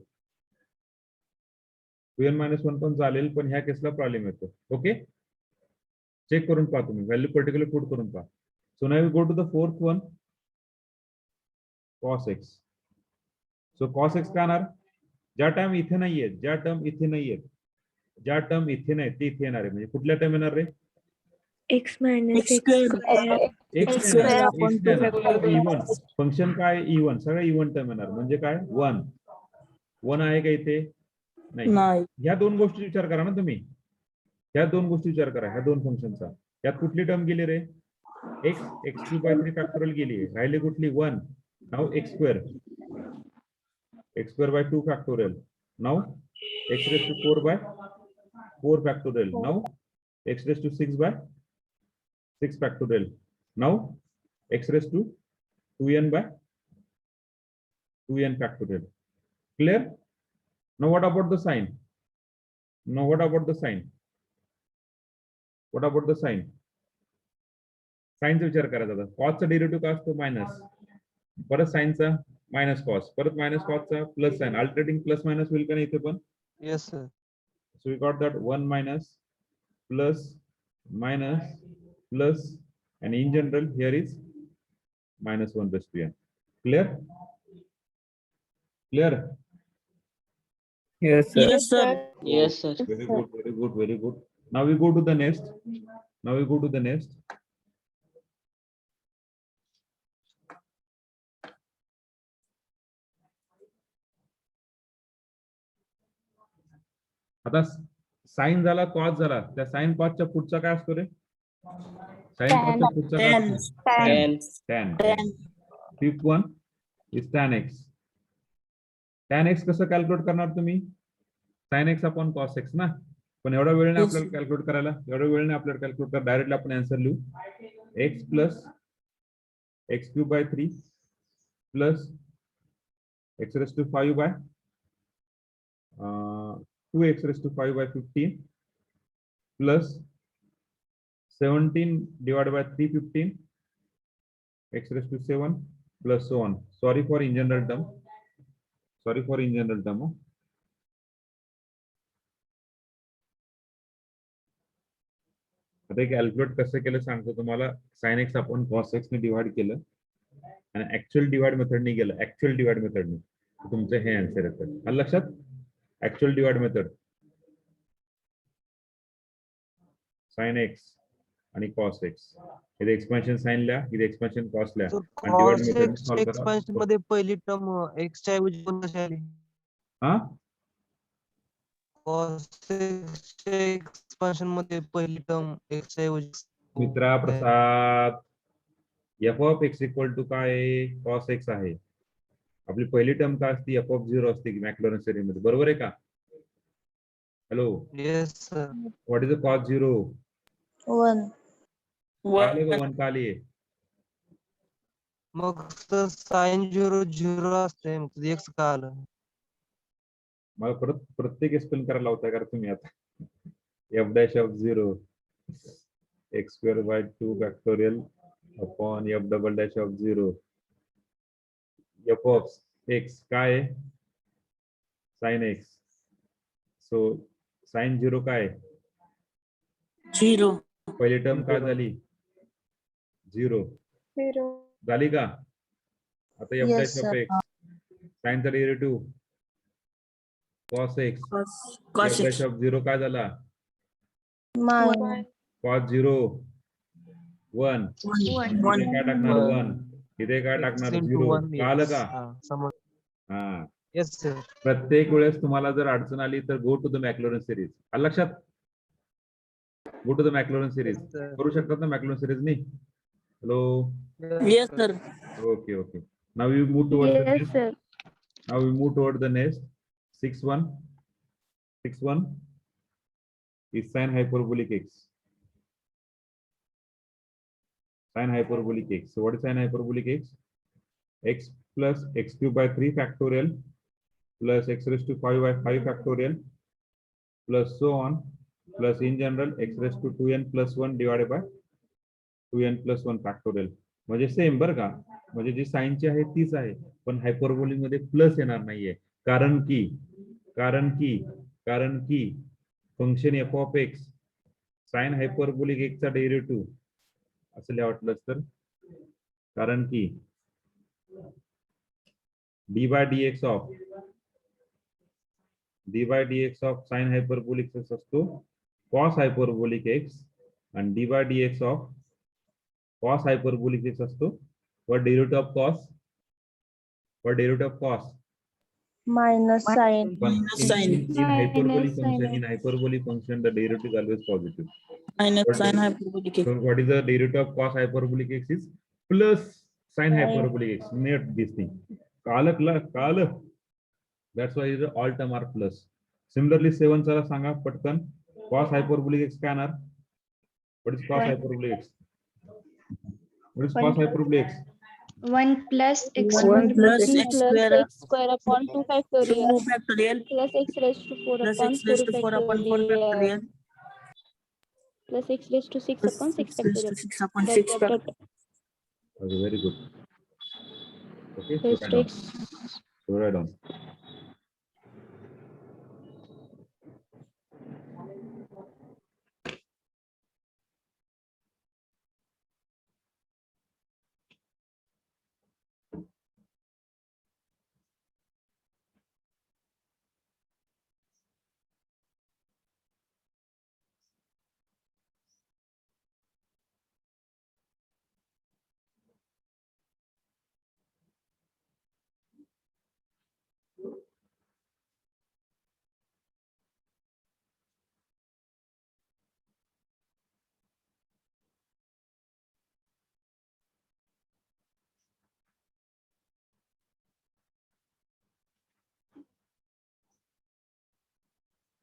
2n minus 1 पण चालेल पण ह्या केसला प्रॉब्लेम येतो. ओके, चेक करून पहा तुम्ही व्हॅल्यू पर्टिक्युलर पुट करून पहा. So now we go to the fourth one, cos x. सो cos x काय येणार? ज्या टर्म इथे नाहीये ज्या टर्म इथे नाही ते इथे येणार आहे. म्हणजे कुठल्या टर्म येणार रे? X minus X square. X X square upon two factorial. Even function काय इवन, सगळं इवन टर्म येणार. म्हणजे काय 1 आहे का इथे? नाही. नाही. ह्या दोन गोष्टी विचार करा ना तुम्ही. ह्या दोन गोष्टी विचार करा, ह्या दोन फंक्शनचा. यात कुठली टर्म गेली रे? x³ / 3 फॅक्टोरियल गेली. राहिली कुठली? 1. नाव x² x² / 2 factorial. Now x⁴/4 factorial. Now x⁶/6 factorial. Now x⁴(2n/2n factorial). Clear? Now what about the sign? What about the sign? साइनचा विचार करायचा आता. कॉसचा डेरिव्हेटिव्ह काय असतो? मायनस. परत साइनचा मायनस कॉस, परत मायनस कॉसचा plus sine. Alternating plus minus होईल का नाही इथे पण? Yes sir. So we got that 1 minus plus minus plus, and in general here is -1/n. Clear? Yes, sir. Yes, sir. Yes, sir. Very good, very good, very good. Now we go to the next. आता sign झाला, cos झाला. त्या sign कॉसच्या पुढचा काय असतो रे? Sign कॉसच्या पुढचा काय Tan. असतो? tan. Tan. Fifth one is tan x. tan x कसं कॅल्क्युलेट करणार तुम्ही? sin x upon cos x ना. पण एवढा वेळ नाही आपल्याला कॅल्क्युलेट करायला. डायरेक्टली आपण आन्सर लिहू. x plus x³ / 3 plus x⁵ / 2x⁵ / 15 plus 17 divided by 315 x⁷ plus so on. Sorry for in general term. आता कॅल्क्युलेट कसं केलं सांगतो तुम्हाला. sin x आपण cos x ने डिवाइड केलं आणि ऍक्च्युअल डिवाइड मेथडने गेलं. तुमचं हे आन्सर येतं. आलं लक्षात? Actual divide method sin x आणि cos x. इथे एक्सपेन्शन साइन लिहा, इथे एक्सपेन्शन कॉस लिहा आणि डिवाइड मेथड सॉल्व करा. एक्सपान्शन मध्ये पहिली टर्म x च्या ऐवजी कोण कशी आली? हा, cos x एक्सपान्शन मध्ये पहिली टर्म x च्या ऐवजी मित्रा प्रसाद, f(x) = काय आहे? cos x आहे. आपली पहिली टर्म काय असते? f(0) असते की मॅक्लॉरन सिरीज मध्ये. बरोबर आहे का? Hello, yes sir. What is the cos 0? 1. आले का 1 का आली? मग सर sin 0 0 असते, मग x का आलं? मला परत प्रत्येक एक्सप्लेन करायला लावताय का तुम्ही आता? f'(0) x² / 2 factorial upon f'(0). f(x) काय आहे? sin x. सो sin 0 काय आहे? 0. पहिली टर्म काय झाली? 0 झाली का? आता Yes, sir. f'(x) साइनचा derivative cos x. Cos x. f'(0) काय झाला? Minus. cos 0 1. 1. इथे काय टाकणार? One. 1. इथे काय टाकणार? X into 0. 1 कळालं x. का? हा, समज. हा. Yes sir. प्रत्येक वेळेस तुम्हाला जर अडचण आली तर go to the Maclaurin series. आलं लक्षात? Go to the Maclaurin series. करू शकतात ना मॅक्लॉरन सिरीज नी? Hello, Yes, sir. Okay. Now we move toward the next. 6-1 is sin hyperbolic x. So what is sin hyperbolic x? X plus x³ / 3 factorial plus x⁵ / 5 factorial plus so on plus in general x⁴(2n + 1) divided by 2n + 1 factorial. म्हणजे same बरं का? म्हणजे जी साइनची आहे तीच आहे, पण hyperbolic मध्ये plus येणार नाहीये. कारण की function f(x) sine hyperbolic x चा डेरिव्हेटिव्ह असं लिहा वाटलंच तर. कारण की d/dx of d by d x of sine hyperbolic x असतो कॉस हायपरबोलिक एक्स आणि d by d x of cos hyperbolic x असतो वर derivative of cos minus sine पण Minus sign. in hyperbolic Minus sign. function, in hyperbolic function, the derivative is always positive. minus What sign is- hyperbolic x. So what is the derivative of cos hyperbolic x is plus sin hyperbolic x. Not this thing. Kala. That's why the all term are plus. Similarly, 7 चला सांगा पटकन cos hyperbolic x काय येणार? What is cos One. hyperbolic x? What is One. cos hyperbolic x? 1 plus x 1 plus Three x plus square x square upon 2 factorial 2 factorial plus x raised to 4 plus upon x raised 4 to 4 upon 4 factorial factorial plus x raised to 6 plus upon 6 x raised to factorial. 6 upon Dot, 6 dot, factorial. dot, Okay, very good. Okay, so raised write to down. x. So write down.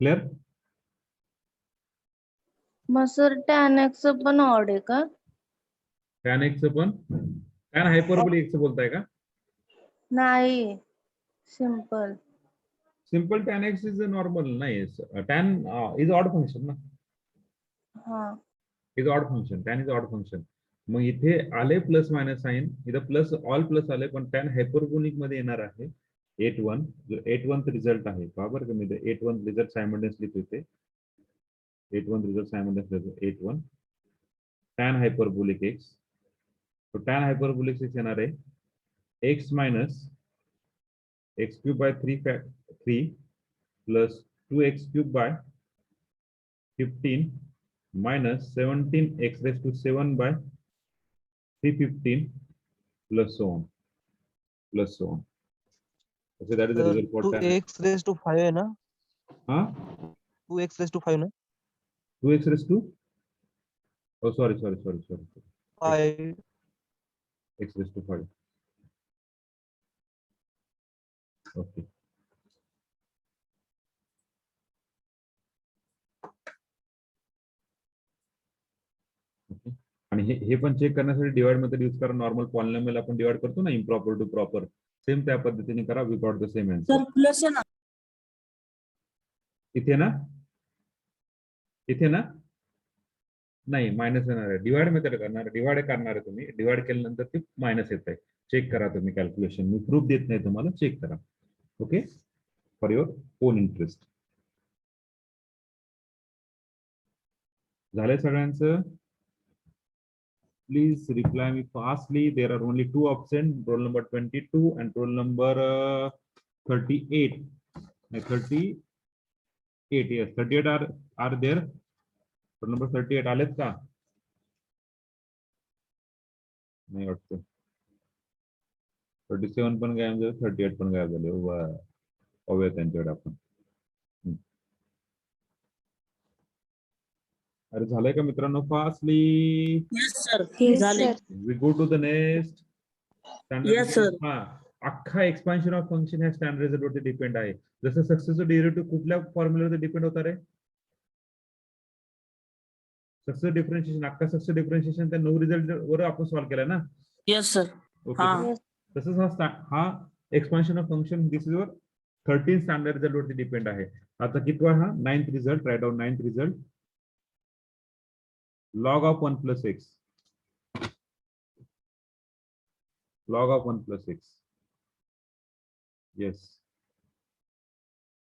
Clear? मग sir tan x पण odd आहे का? tan x पण tan hyperbolic x बोलताय का? नाही simple. Simple tan x is normal नाही tan is odd function ना हा is odd function tan is odd function मग इथे आले प्लस मायनस साइन इथं प्लस ऑल प्लस आले पण tan हायपरबोलिक मध्ये येणार आहे 8-1 जो 8-1 रिझल्ट आहे बरोबर का मी 8-1 रिझल्ट सायमल्टेनियसली होते 8-1 result simultaneously 8-1 tan hyperbolic x तो tan हायपरबोलिक x येणार आहे x minus x cube by 3 plus 2x cube by 15 minus 17x raised to 7 by 315 plus so on. Okay, that is the result for tan. 2x raised to 5 आहे ना? Huh? 2x raised to 5 ना? 2x raised to? Oh, sorry. 5 X raised to 5. Okay. Okay. आणि हे पण check करण्यासाठी divide method use करा normal polynomial आपण divide करतो ना इम्प्रॉपर टू प्रॉपर सेम त्या पद्धतीने करा we got the same answer sir plus आहे ना इथे ना नाही मायनस येणार आहे डिवाइड मेथड डिवाइड करणार आहे तुम्ही डिवाइड केल्यानंतर ते मायनस येत आहे चेक करा तुम्ही कॅल्क्युलेशन मी प्रूफ देत नाही तुम्हाला चेक करा okay for your own interest झालंय सगळ्यांचं Please reply me fastly. There are only 2 options, roll number 22 and roll number 38. 38, yes, 38 are there. Roll number 38 आलेत का? नाही वाटतं. 37 पण गायब झाले, 38 पण गायब झाले. पाहूया त्यांच्याकडे आपण. अरे झालंय का मित्रांनो फास्टली यस सर Yes, झाले sir. we go to the next standard Yes, sir. अख्खा एक्सपान्शन ऑफ फंक्शन ह्या स्टँडर्ड रिझल्ट वरती डिपेंड आहे जसं सक्सेसचं डेरिव्हेटिव्ह कुठल्या फॉर्म्युलावरती डिपेंड होणार आहे सक्सेस डिफरन्शिएशन अख्खा सक्सेस डिफरन्शिएशन त्या 9 रिझल्ट वर आपण सॉल्व्ह केला ना यस सर ओके हा तसंच हा expansion of function this is वर 13 स्टँडर्ड रिझल्ट वरती डिपेंड आहे आता कितवा हा 9th result write down 9th result log of 1 plus x log of 1 plus x yes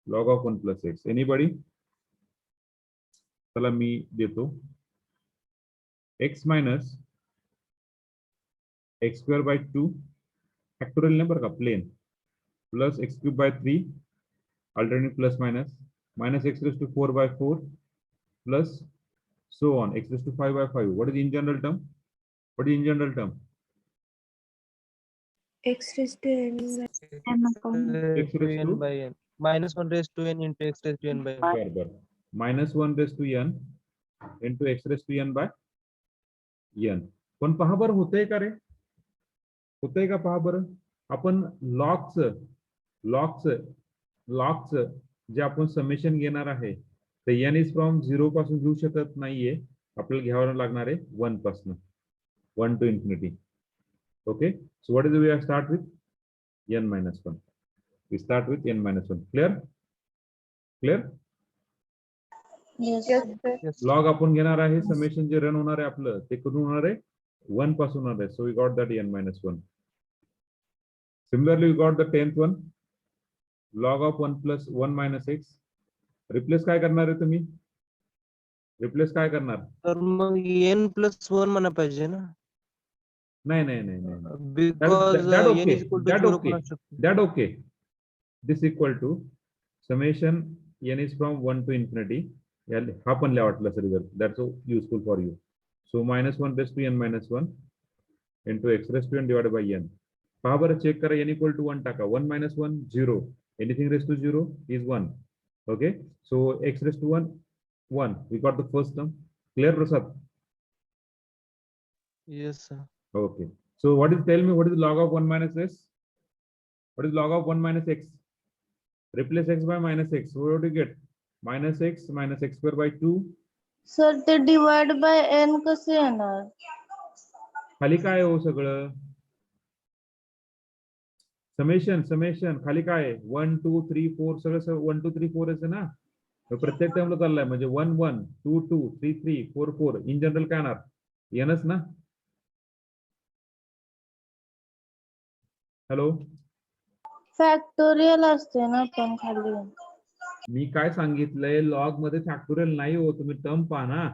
log of 1 plus x anybody चला मी देतो x minus x square by 2 factorial number का plane plus x cube by 3 alternate plus minus, minus x raised to 4 by 4 plus so on, x raised to 5 by 5. What is in general term? What is in general term? X raised to n X raised n to by n. Minus 1 raised to n into x raised to n by n. बरोबर. minus 1 raised to n into x raised to n by n. पण पहा बरं होतंय का रे? होतंय का पहा बरं? आपण लॉगचं जे आपण समेशन घेणार आहे ते n इज फ्रॉम 0 पासून घेऊ शकत नाहीये. आपल्याला घ्यावं लागणार आहे 1 पासून 1 to infinity. Okay, so what is the way I start with? N minus 1. We start with n minus 1. Clear? Yes. Yes. Log आपण घेणार आहे समेशन जे रन होणार आहे आपलं ते करून होणार आहे 1 पासून होणार आहे. So we got that n minus 1. Similarly, we got the 10th one. Log of 1 plus 1 minus x. Replace काय करणार आहे तुम्ही? रिप्लेस काय करणार? तर मग n plus 1 म्हणा पाहिजे ना. नाही. Because that n okay. is equal to That 0 okay. पण असू शकतो. That okay. This equal to summation n is from 1 to infinity. हा पण लिहा वाटलं sir result. That's so useful for you. So minus 1 raised to n minus 1 into x raised to n divided by n. पहा बरं check करा n equal to 1 टाका. 1 minus 1 0. Anything raised to 0 is 1. Okay. So x raised to 1 1. We got the first term. Clear, Prasad? Yes, sir. Okay. So what is, tell me, what is log of 1 minus s? What is log of 1 minus x? Replace x by minus x. So what do you get? Minus x square by 2. Sir ते divide by n कसे येणार? खाली काय हो सगळं? Summation खाली काय 1 2 3 4 सगळं 1 2 3 4 आहे ना. प्रत्येक टर्मला चाललाय म्हणजे 1 1 2 2 3 3 4 4. इन जनरल काय येणार? nच ना. हॅलो, फॅक्टोरियल असते ना पण खाली. मी काय सांगितलंय लॉग मध्ये फॅक्टोरियल नाही हो. तुम्ही टर्म पहा ना.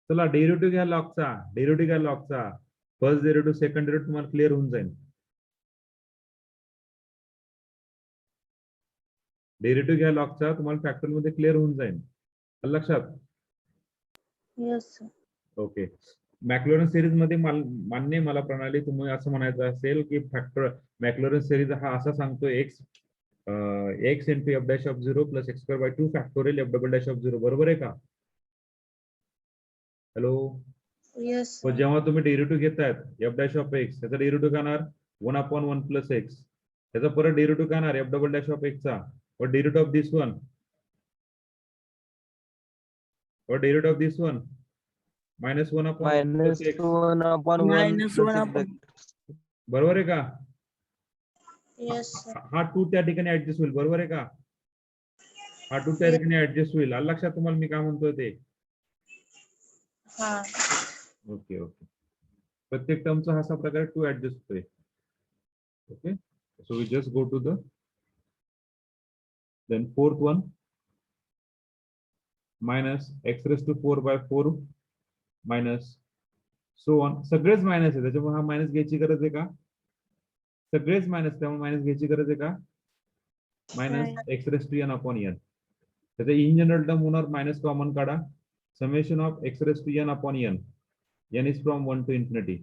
चला डेरिव्हेटिव्ह घ्या लॉगचा. फर्स्ट डेरिव्हेटिव्ह सेकंड डेरिव्हेटिव्ह तुम्हाला क्लिअर होऊन जाईल. डेरिव्हेटिव्ह घ्या लॉगचा, तुम्हाला फॅक्टोरियल मध्ये क्लिअर होऊन जाईल. लक्षात? Yes sir. ओके. मॅक्लॉरन सिरीज मध्ये मान्य मला प्रणाली तुम्ही असं म्हणायचं असेल की मॅक्लॉरन सिरीज हा असा सांगतो x into f dash of 0 plus x square by 2 factorial f double dash of 0. बरोबर आहे का? हॅलो, येस पण जेव्हा तुम्ही डेरिव्हेटिव्ह घेतायत f dash of x त्याचा डेरिव्हेटिव्ह करणार 1/1 plus x. त्याचा परत डेरिव्हेटिव्ह करणार f double dash of x चा. What derivative of this one? What derivative of this one? minus 1/1 plus Minus x. 1 upon 1 Minus plus 1 x upon- bracket. बरोबर आहे का? Yes sir. हा 2 त्या ठिकाणी ऍडजस्ट होईल. बरोबर आहे का? हा 2 त्या ठिकाणी ऍडजस्ट होईल. आलं लक्षात तुम्हाला मी काय म्हणतोय ते? हा. ओके. प्रत्येक टर्मचा हा असा प्रकारे 2 ऍडजस्ट होतोय. Okay. So we just go to the then fourth one minus x raised to 4 by 4 minus so on. सगळेच मायनस आहे त्याच्यामुळे हा मायनस घ्यायची गरज आहे का? सगळेच मायनस, त्यामुळे मायनस घ्यायची गरज आहे का? Minus x raise to n upon n. त्याचा इन जनरल टर्म होणार मायनस कॉमन काढा. Summation of x raise to n upon n. N is from 1 to infinity.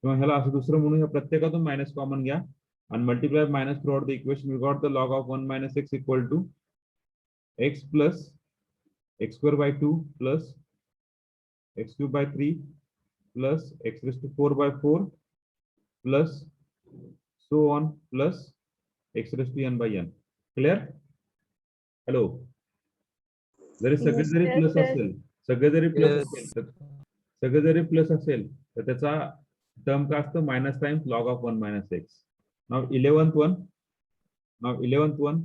किंवा ह्याला असं दुसरं म्हणून ह्या प्रत्येकातून मायनस कॉमन घ्या and multiply minus throughout the equation. We got the log of 1 minus x equal to x plus x square by 2 plus x cube by 3 plus x raised to 4 by 4 plus so on plus x raised to n by n. Clear? Hello. जरी सगळे जरी plus असेल, सगळे जरी plus असेल तर त्याचा term काय असतं? Minus times log of 1 minus x. Now 11th one,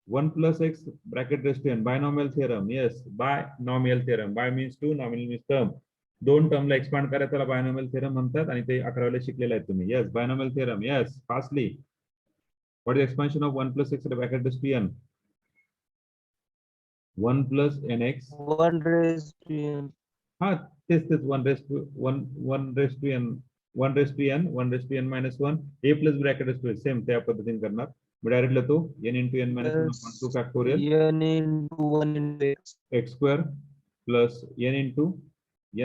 1 plus x bracket raised to n. Binomial theorem. Yes, binomial theorem. Bi means 2, nominal means term. दोन टर्मला expand करायचं त्याला बायनॉमियल थिअरम म्हणतात आणि ते 11वीला शिकलेले आहेत तुम्ही. Yes, binomial theorem. Yes, fastly. What is expansion of 1 plus x bracket raised to n? 1 plus nx. 1 raised to n. हा तेच 1 raised to n, 1 raised to n minus 1 a plus bracket raised to n. Same त्या पद्धतीने करणार. मी direct लिहितो n into n minus 1 upon 2 factorial n into 1 into x. x square plus n into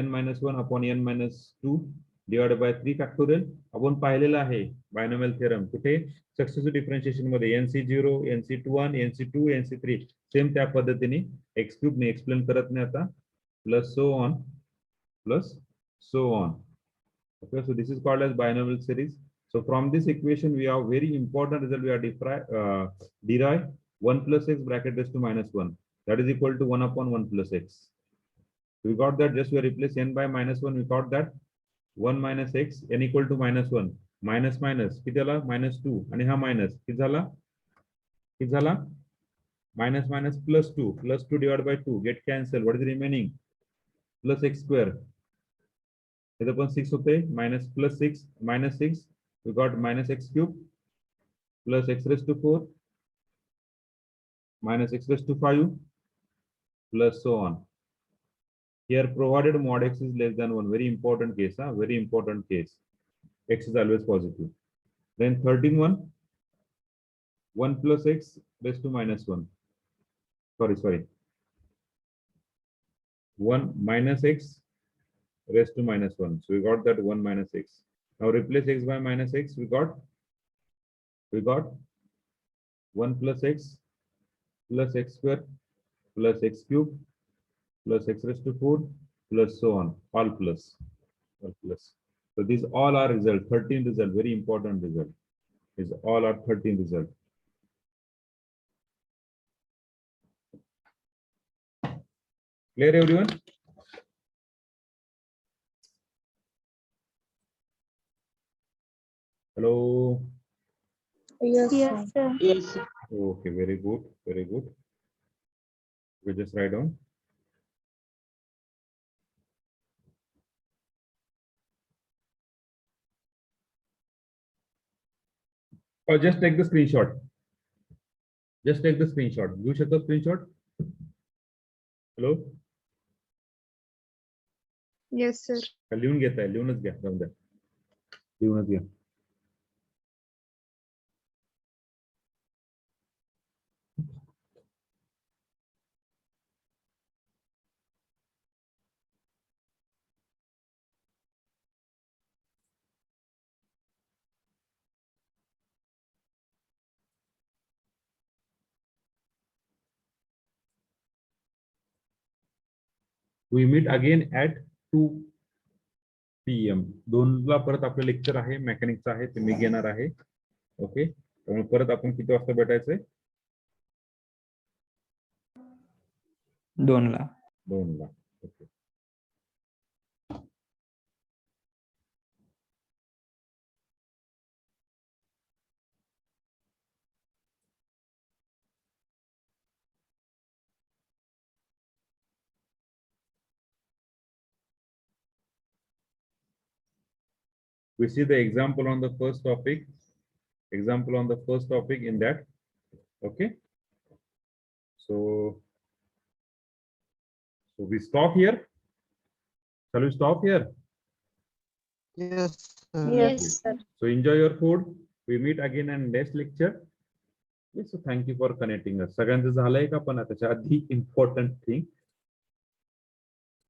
n minus 1 upon n minus 2 divided by 3 factorial. आपण पाहिलेलं आहे binomial theorem कुठे successive differentiation मध्ये nc0 nc1 nc2 nc3 same त्या पद्धतीने x cube ने explain करत नाही आता plus so on plus so on. Okay, so this is called as binomial series. So from this equation, we have very important result. We are derive 1 plus x bracket raised to minus 1. That is equal to 1 upon 1 plus x. So we got that. Just we replace n by minus 1. We got that 1 minus x n equal to minus 1. Minus minus किती झाला minus 2 आणि हा minus किती झाला minus minus plus 2 divided by 2 get cancel. What is the remaining? Plus x square. इधर पण 6 होते minus plus 6 minus 6 we got minus x cube plus x raised to 4 minus x raised to 5 plus so on. Here provided mod x is less than 1, very important case, very important case. X is always positive. Then 13 one 1 plus x raised to minus 1. Sorry 1 minus x raised to minus 1. So we got that 1 minus x. Now replace x by minus x. We got 1 plus x square plus x cube plus x raised to 4 plus so on, all plus. So these all are result 13 result, very important result. These all are 13 result. Clear everyone? Hello. Yes, Yes, sir. sir. Yes. Okay, very good, very good. We just write down. Or just take the screenshot. Just take the screenshot. You check the screenshot. Hello. Yes, sir. लिहून घेताय लिहूनच घ्या जाऊ द्या लिहूनच घ्या We meet again at 2 PM. 2ला परत आपलं lecture आहे मेकॅनिक्सचं आहे ते मी घेणार आहे. ओके त्यामुळे परत आपण किती वाजता भेटायचंय 2ला. 2ला. Okay. We see the example on the first topic. Example on the first topic in that. Okay. So we stop here. Shall we stop here? Yes, sir. Yes, sir. So enjoy your food. We meet again in next lecture. Yes, so thank you for connecting us. सगळ्यांचं झालंय का पण त्याच्या आधी important thing